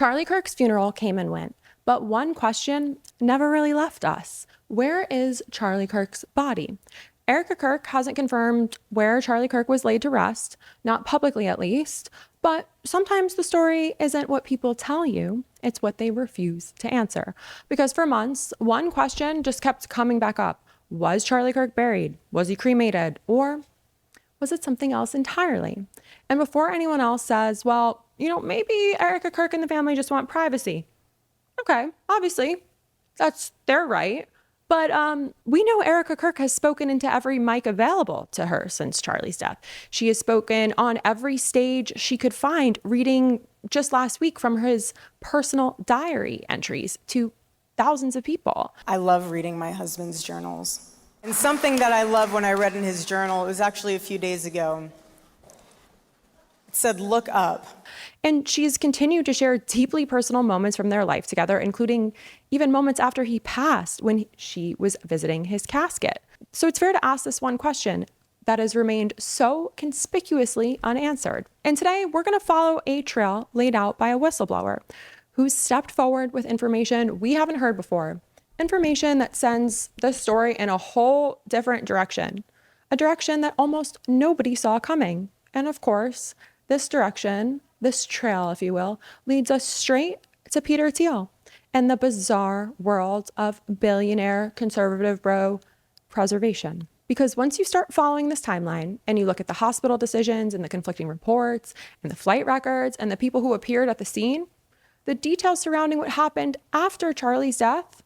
Charlie Kirk's funeral came and went, but one question never really left us. Where is Charlie Kirk's body? Erika Kirk hasn't confirmed where Charlie Kirk was laid to rest, not publicly at least, but sometimes the story isn't what people tell you, it's what they refuse to answer. Because for months, one question just kept coming back up. Was Charlie Kirk buried? Was he cremated? Or was it something else entirely? And before anyone else says, well, maybe Erika Kirk and the family just want privacy. Okay, obviously, that's their right. But we know Erika Kirk has spoken into every mic available to her since Charlie's death. She has spoken on every stage she could find, reading just last week from his personal diary entries to thousands of people. I love reading my husband's journals. And something that I love when I read in his journal, it was actually a few days ago. It said, "Look up." And she's continued to share deeply personal moments from their life together, including even moments after he passed when she was visiting his casket. So it's fair to ask this one question that has remained so conspicuously unanswered. And today we're going to follow a trail laid out by a whistleblower who stepped forward with information we haven't heard before, information that sends the story in a whole different direction, a direction that almost nobody saw coming. And of course, this direction, this trail, if you will, leads us straight to Peter Thiel and the bizarre world of billionaire conservative bro preservation. Because once you start following this timeline and you look at the hospital decisions and the conflicting reports and the flight records and the people who appeared at the scene, the details surrounding what happened after Charlie's death,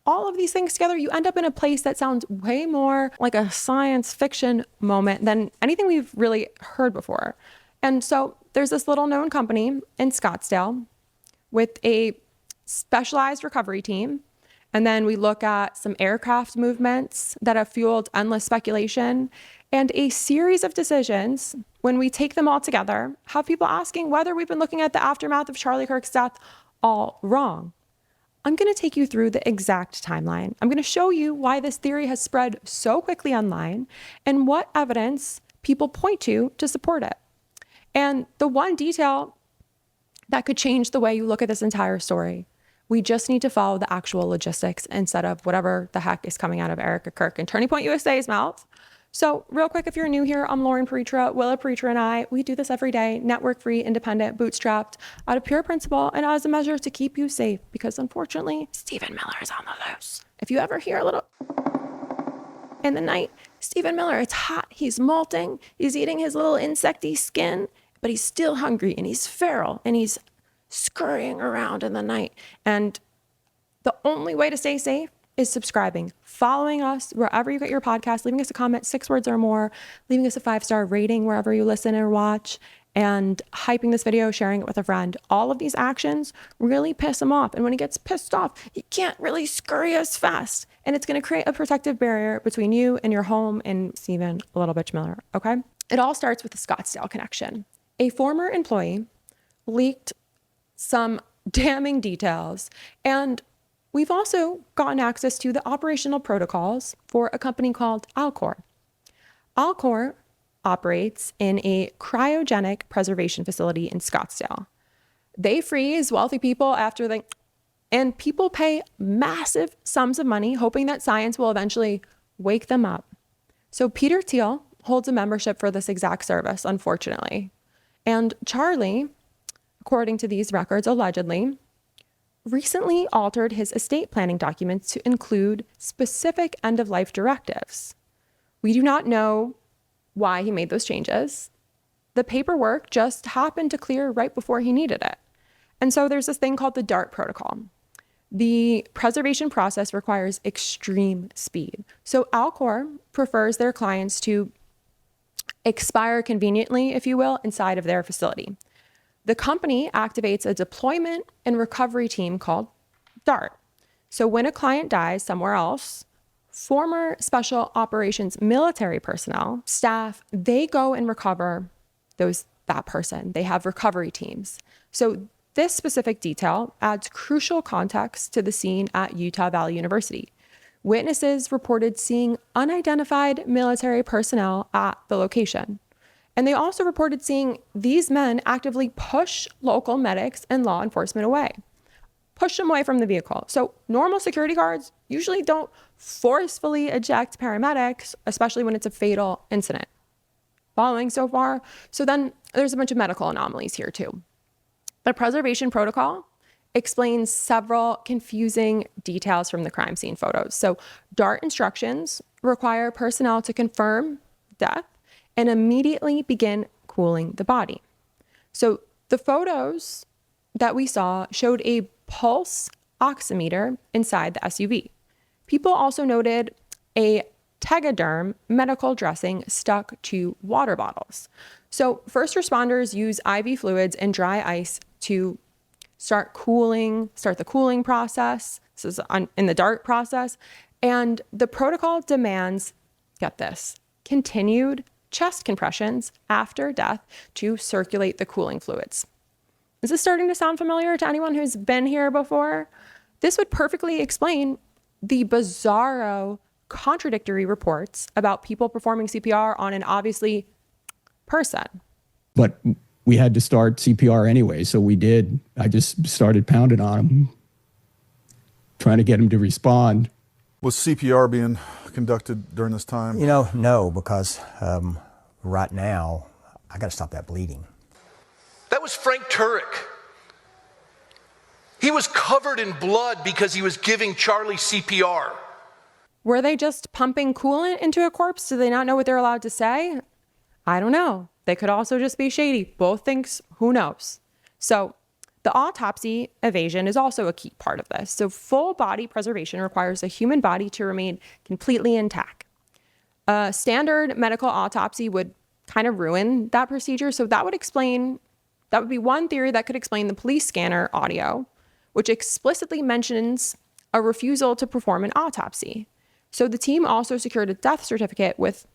all of these things together, you end up in a place that sounds way more like a science fiction moment than anything we've really heard before. And so there's this little known company in Scottsdale with a specialized recovery team. And then we look at some aircraft movements that have fueled endless speculation and a series of decisions. When we take them all together, have people asking whether we've been looking at the aftermath of Charlie Kirk's death all wrong. I'm going to take you through the exact timeline. I'm going to show you why this theory has spread so quickly online and what evidence people point to support it. And the one detail that could change the way you look at this entire story, we just need to follow the actual logistics instead of whatever the heck is coming out of Erika Kirk and Turning Point USA's mouth. So real quick, if you're new here, I'm Lauren Paritra. Willa Paritra and I, we do this every day, network-free, independent, bootstrapped, out of pure principle and as a measure to keep you safe because unfortunately, Stephen Miller is on the loose. If you ever hear a little in the night, Stephen Miller, it's hot, he's molting, he's eating his little insecty skin, but he's still hungry and he's feral and he's scurrying around in the night. And the only way to stay safe is subscribing, following us wherever you get your podcast, leaving us a comment, 6 words or more, leaving us a 5-star rating wherever you listen or watch, and hyping this video, sharing it with a friend. All of these actions really piss him off. And when he gets pissed off, he can't really scurry as fast. And it's going to create a protective barrier between you and your home and Stephen Little Bitch Miller, okay? It all starts with the Scottsdale connection. A former employee leaked some damning details, and we've also gotten access to the operational protocols for a company called Alcor. Alcor operates in a cryogenic preservation facility in Scottsdale. They freeze wealthy people and people pay massive sums of money hoping that science will eventually wake them up. So Peter Thiel holds a membership for this exact service, unfortunately. And Charlie, according to these records, allegedly, recently altered his estate planning documents to include specific end-of-life directives. We do not know why he made those changes. The paperwork just happened to clear right before he needed it. And so there's this thing called the DART protocol. The preservation process requires extreme speed. So Alcor prefers their clients to expire conveniently, if you will, inside of their facility. The company activates a deployment and recovery team called DART. So when a client dies somewhere else, former special operations military personnel, staff, they go and recover that person. They have recovery teams. So this specific detail adds crucial context to the scene at Utah Valley University. Witnesses reported seeing unidentified military personnel at the location. And they also reported seeing these men actively push local medics and law enforcement away, push them away from the vehicle. So normal security guards usually don't forcefully eject paramedics, especially when it's a fatal incident. Following so far? So then there's a bunch of medical anomalies here too. The preservation protocol explains several confusing details from the crime scene photos. So DART instructions require personnel to confirm death and immediately begin cooling the body. So the photos that we saw showed a pulse oximeter inside the SUV. People also noted a Tegaderm medical dressing stuck to water bottles. So first responders use IV fluids and dry ice to start the cooling process. This is in the DART process. And the protocol demands, get this, continued chest compressions after death to circulate the cooling fluids. Is this starting to sound familiar to anyone who's been here before? This would perfectly explain the bizarro contradictory reports about people performing CPR on an obviously person. But we had to start CPR anyway, so we did. I just started pounding on him, trying to get him to respond. Was CPR being conducted during this time? No, because right now, I got to stop that bleeding. That was Frank Turek. He was covered in blood because he was giving Charlie CPR. Were they just pumping coolant into a corpse? Do they not know what they're allowed to say? I don't know. They could also just be shady. Both things, who knows? So the autopsy evasion is also a key part of this. So full body preservation requires a human body to remain completely intact. A standard medical autopsy would kind of ruin that procedure. So that would be one theory that could explain the police scanner audio, which explicitly mentions a refusal to perform an autopsy. So the team also secured a death certificate with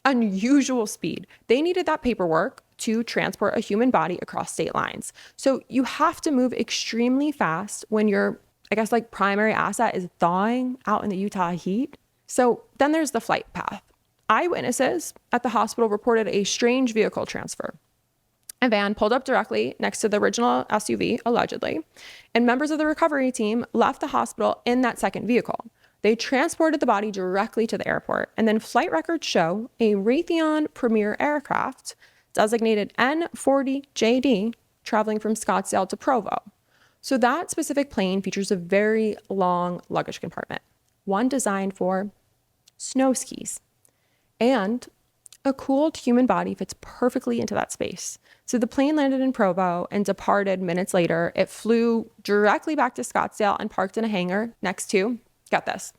unusual speed. They needed that paperwork to transport a human body across state lines. So you have to move extremely fast when your, primary asset is thawing out in the Utah heat. So then there's the flight path. Eyewitnesses at the hospital reported a strange vehicle transfer. A van pulled up directly next to the original SUV, allegedly, and members of the recovery team left the hospital in that second vehicle. They transported the body directly to the airport, and then flight records show a Raytheon Premier aircraft designated N40JD traveling from Scottsdale to Provo. So that specific plane features a very long luggage compartment, one designed for snow skis, and a cooled human body fits perfectly into that space. So the plane landed in Provo and departed minutes later. It flew directly back to Scottsdale and parked in a hangar next to, get this,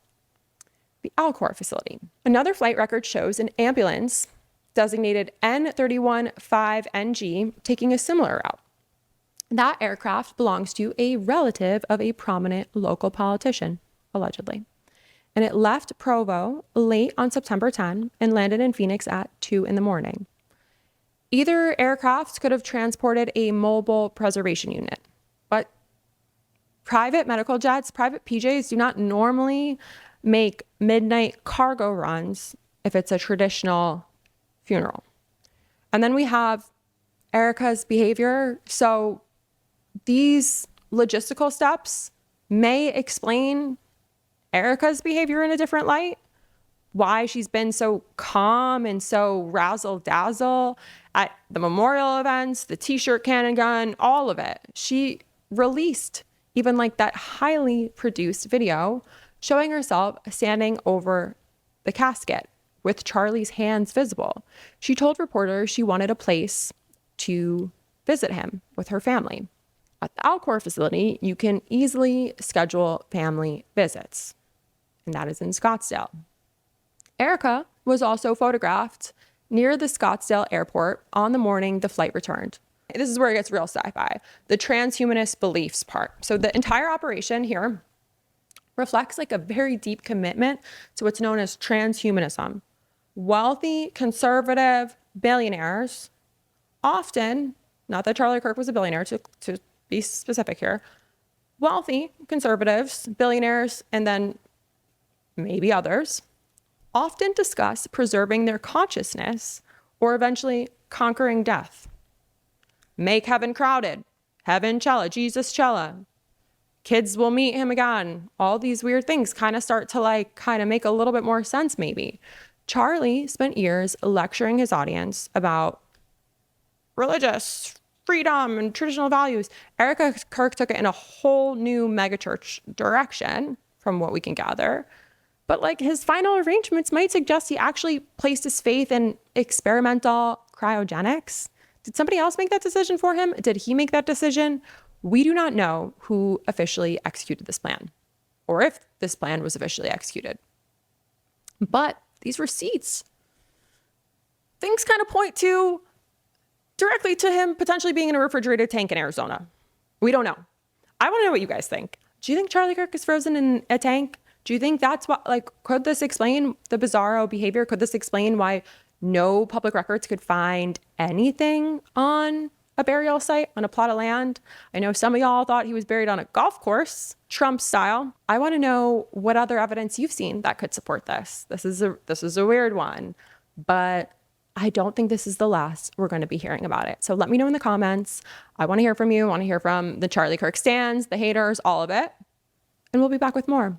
the Alcor facility. Another flight record shows an ambulance designated N315NG taking a similar route. That aircraft belongs to a relative of a prominent local politician, allegedly. And it left Provo late on September 10 and landed in Phoenix at 2 a.m. Either aircraft could have transported a mobile preservation unit, but private medical jets, private PJs do not normally make midnight cargo runs if it's a traditional funeral. And then we have Erika's behavior. So these logistical steps may explain Erika's behavior in a different light, why she's been so calm and so razzle-dazzle at the memorial events, the t-shirt cannon gun, all of it. She released even that highly produced video showing herself standing over the casket with Charlie's hands visible. She told reporters she wanted a place to visit him with her family. At the Alcor facility, you can easily schedule family visits, and that is in Scottsdale. Erika was also photographed near the Scottsdale airport on the morning the flight returned. This is where it gets real sci-fi, the transhumanist beliefs part. So the entire operation here reflects a very deep commitment to what's known as transhumanism. Wealthy, conservative billionaires, often, not that Charlie Kirk was a billionaire, to be specific here, wealthy conservatives, billionaires, and then maybe others, often discuss preserving their consciousness or eventually conquering death. Make heaven crowded. Heaven cella, Jesus cella. Kids will meet him again. All these weird things kind of start to like kind of make a little bit more sense maybe. Charlie spent years lecturing his audience about religious freedom and traditional values. Erika Kirk took it in a whole new megachurch direction from what we can gather. But like his final arrangements might suggest he actually placed his faith in experimental cryogenics. Did somebody else make that decision for him? Did he make that decision? We do not know who officially executed this plan or if this plan was officially executed. But these receipts, things kind of point directly to him potentially being in a refrigerated tank in Arizona. We don't know. I want to know what you guys think. Do you think Charlie Kirk is frozen in a tank? Do you think that's what, like, could this explain the bizarro behavior? Could this explain why no public records could find anything on a burial site, on a plot of land? I know some of y'all thought he was buried on a golf course, Trump style. I want to know what other evidence you've seen that could support this. This is a weird one, but I don't think this is the last we're going to be hearing about it. So let me know in the comments. I want to hear from you. I want to hear from the Charlie Kirk stans, the haters, all of it. And we'll be back with more.